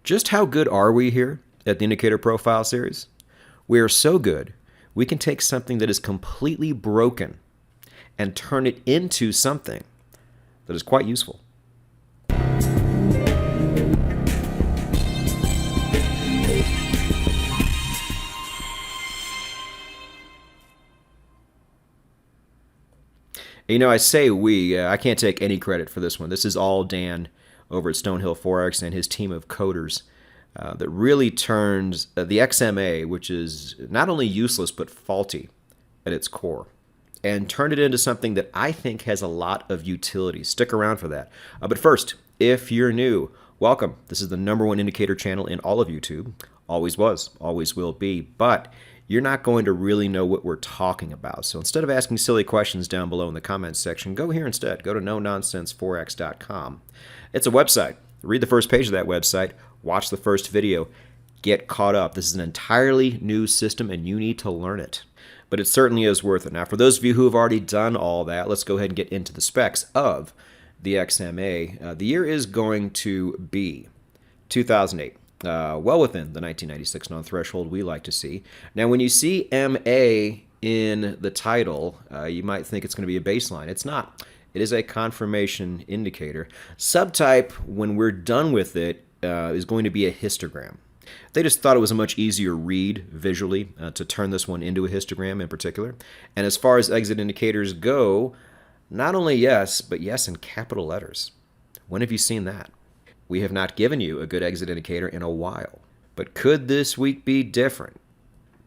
Just how good are we here at the Indicator Profile Series? We are so good, we can take something that is completely broken and turn it into something that is quite useful. You know, I say we, I can't take any credit for this one. This is all Dan over at Stonehill Forex and his team of coders that really turned the XMA, which is not only useless but faulty at its core, and turned it into something that I think has a lot of utility. Stick around for that. But first, if you're new, welcome. This is the #1 indicator channel in all of YouTube. Always was, always will be. But you're not going to really know what we're talking about. So instead of asking silly questions down below in the comments section, go here instead. Go to nononsenseforex.com. It's a website. Read the first page of that website. Watch the first video. Get caught up. This is an entirely new system, and you need to learn it. But it certainly is worth it. Now, for those of you who have already done all that, let's go ahead and get into the specs of the XMA. The year is going to be 2008. Well within the 1996 non-threshold we like to see. Now, when you see MA in the title, you might think it's going to be a baseline. It's not. It is a confirmation indicator. Subtype, when we're done with it, is going to be a histogram. They just thought it was a much easier read visually to turn this one into a histogram in particular. And as far as exit indicators go, not only yes, but yes in capital letters. When have you seen that? We have not given you a good exit indicator in a while. But could this week be different?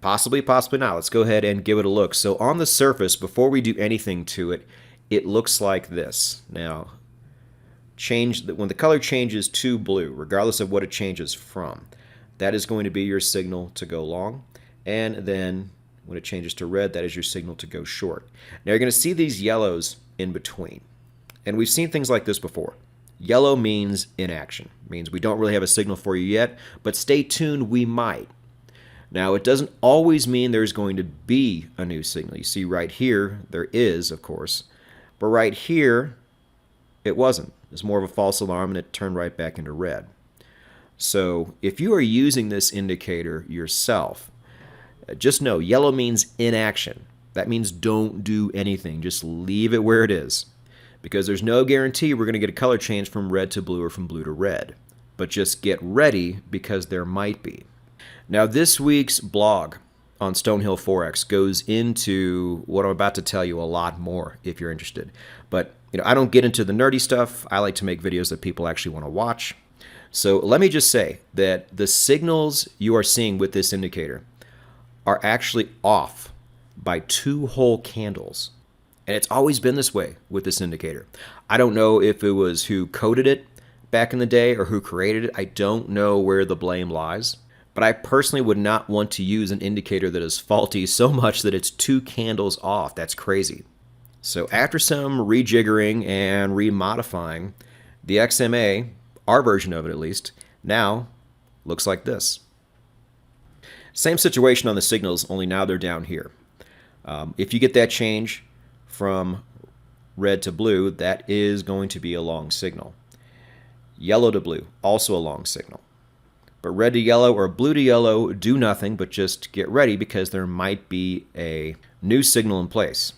Possibly, possibly not. Let's go ahead and give it a look. So on the surface, before we do anything to it, it looks like this. Now, when the color changes to blue, regardless of what it changes from, that is going to be your signal to go long. And then when it changes to red, that is your signal to go short. Now you're going to see these yellows in between. And we've seen things like this before. Yellow means inaction. It means we don't really have a signal for you yet, but stay tuned, we might. Now, it doesn't always mean there's going to be a new signal. You see right here, there is, of course. But right here, it wasn't. It's more of a false alarm, and it turned right back into red. So if you are using this indicator yourself, just know yellow means inaction. That means don't do anything. Just leave it where it is. Because there's no guarantee we're going to get a color change from red to blue or from blue to red. But just get ready, because there might be. Now, this week's blog on Stonehill Forex goes into what I'm about to tell you a lot more if you're interested. But I don't get into the nerdy stuff. I like to make videos that people actually want to watch. So let me just say that the signals you are seeing with this indicator are actually off by 2 whole candles. And it's always been this way with this indicator. I don't know if it was who coded it back in the day or who created it. I don't know where the blame lies. But I personally would not want to use an indicator that is faulty so much that it's 2 candles off. That's crazy. So after some rejiggering and remodifying, the XMA, our version of it at least, now looks like this. Same situation on the signals, only now they're down here. If you get that change from red to blue, that is going to be a long signal. Yellow to blue, also a long signal. But red to yellow or blue to yellow do nothing, but just get ready, because there might be a new signal in place.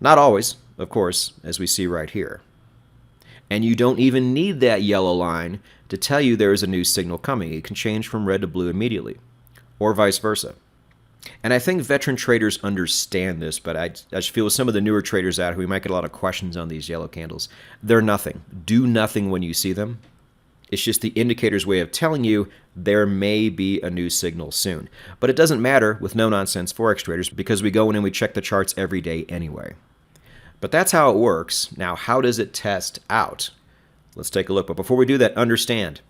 Not always, of course, as we see right here. And you don't even need that yellow line to tell you there is a new signal coming. It can change from red to blue immediately, or vice versa. And I think veteran traders understand this, but I just feel with some of the newer traders out here, we might get a lot of questions on these yellow candles. They're nothing. Do nothing when you see them. It's just the indicator's way of telling you there may be a new signal soon. But it doesn't matter with no-nonsense Forex traders, because we go in and we check the charts every day anyway. But that's how it works. Now, how does it test out? Let's take a look. But before we do that, understand,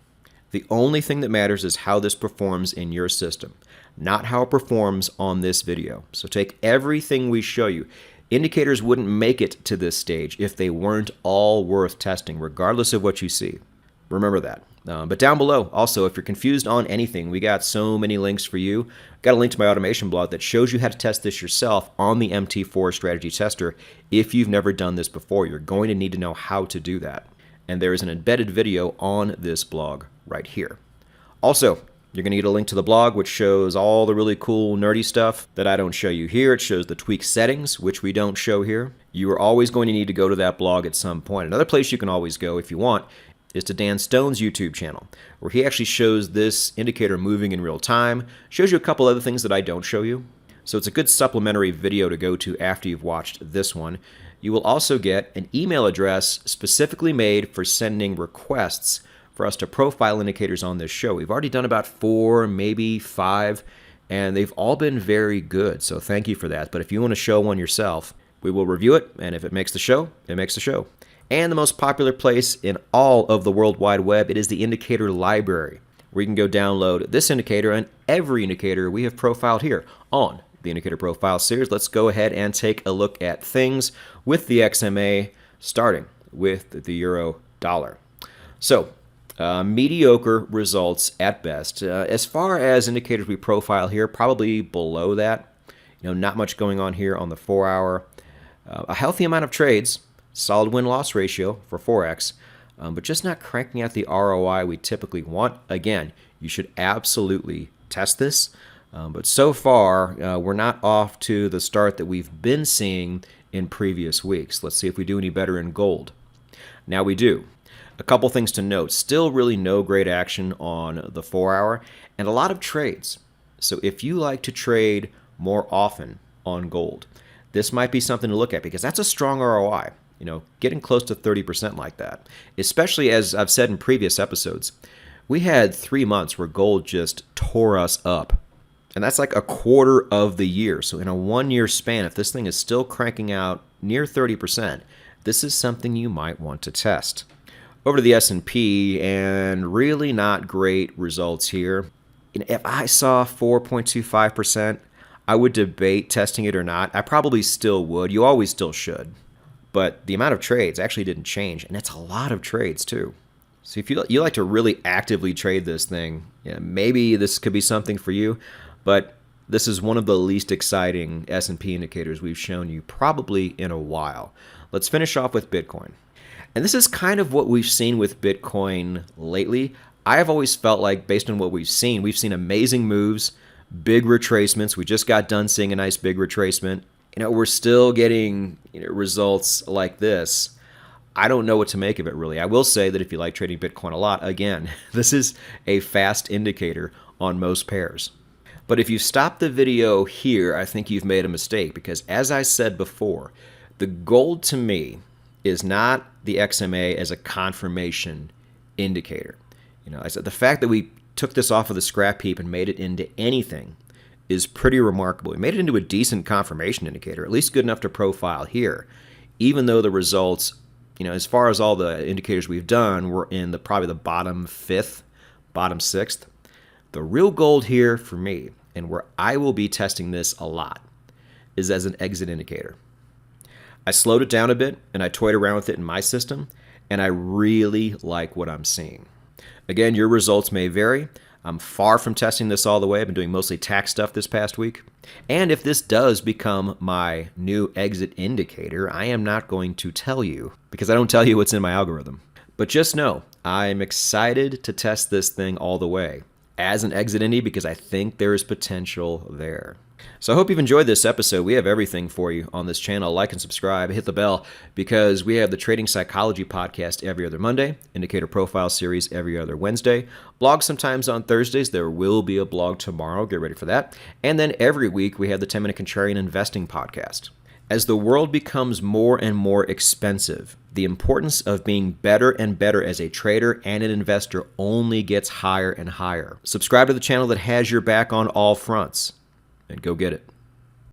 the only thing that matters is how this performs in your system, not how it performs on this video. So take everything we show you. Indicators wouldn't make it to this stage if they weren't all worth testing, regardless of what you see. Remember that. But down below, also, if you're confused on anything, we got so many links for you. Got a link to my automation blog that shows you how to test this yourself on the MT4 strategy tester. If you've never done this before, you're going to need to know how to do that. And there is an embedded video on this blog right here. Also, you're going to get a link to the blog, which shows all the really cool nerdy stuff that I don't show you here. It shows the tweak settings, which we don't show here. You are always going to need to go to that blog at some point. Another place you can always go if you want is to Dan Stone's YouTube channel, where he actually shows this indicator moving in real time, shows you a couple other things that I don't show you. So it's a good supplementary video to go to after you've watched this one. You will also get an email address specifically made for sending requests for us to profile indicators on this show. We've already done about 4, maybe 5, and they've all been very good, so thank you for that. But if you want to show one yourself, we will review it, and if it makes the show, it makes the show. And the most popular place in all of the World Wide Web, it is the indicator library, where you can go download this indicator and every indicator we have profiled here on the Indicator Profile Series. Let's go ahead and take a look at things with the XMA, starting with the euro dollar. So, mediocre results at best. As far as indicators we profile here, probably below that. Not much going on here on the 4-hour. A healthy amount of trades, solid win-loss ratio for Forex, but just not cranking out the ROI we typically want. Again, you should absolutely test this, but so far, we're not off to the start that we've been seeing in previous weeks. Let's see if we do any better in gold. Now we do. A couple things to note. Still really no great action on the 4-hour and a lot of trades. So if you like to trade more often on gold, this might be something to look at because that's a strong ROI. Getting close to 30% like that. Especially as I've said in previous episodes, we had 3 months where gold just tore us up. And that's like a quarter of the year. So in a 1-year span, if this thing is still cranking out near 30%, this is something you might want to test. Over to the S&P, and really not great results here. If I saw 4.25%, I would debate testing it or not. I probably still would. You always still should. But the amount of trades actually didn't change, and it's a lot of trades too. So if you like to really actively trade this thing, maybe this could be something for you, but this is one of the least exciting S&P indicators we've shown you probably in a while. Let's finish off with Bitcoin. And this is kind of what we've seen with Bitcoin lately. I have always felt like, based on what we've seen amazing moves, big retracements. We just got done seeing a nice big retracement. We're still getting results like this. I don't know what to make of it, really. I will say that if you like trading Bitcoin a lot, again, this is a fast indicator on most pairs. But if you stop the video here, I think you've made a mistake because, as I said before, the gold to me is not the XMA as a confirmation indicator. I said the fact that we took this off of the scrap heap and made it into anything is pretty remarkable. We made it into a decent confirmation indicator, at least good enough to profile here, even though the results, as far as all the indicators we've done, were in probably the bottom 5th, bottom 6th. The real gold here for me, and where I will be testing this a lot, is as an exit indicator. I slowed it down a bit, and I toyed around with it in my system, and I really like what I'm seeing. Again, your results may vary. I'm far from testing this all the way. I've been doing mostly tax stuff this past week. And if this does become my new exit indicator, I am not going to tell you, because I don't tell you what's in my algorithm. But just know, I'm excited to test this thing all the way as an exit indie because I think there is potential there. So I hope you've enjoyed this episode. We have everything for you on this channel. Like and subscribe, hit the bell, because we have the Trading Psychology podcast every other Monday, Indicator Profile Series every other Wednesday, blog sometimes on Thursdays. There will be a blog tomorrow. Get ready for that. And then every week we have the 10-Minute Contrarian Investing podcast. As the world becomes more and more expensive, the importance of being better and better as a trader and an investor only gets higher and higher. Subscribe to the channel that has your back on all fronts, and go get it.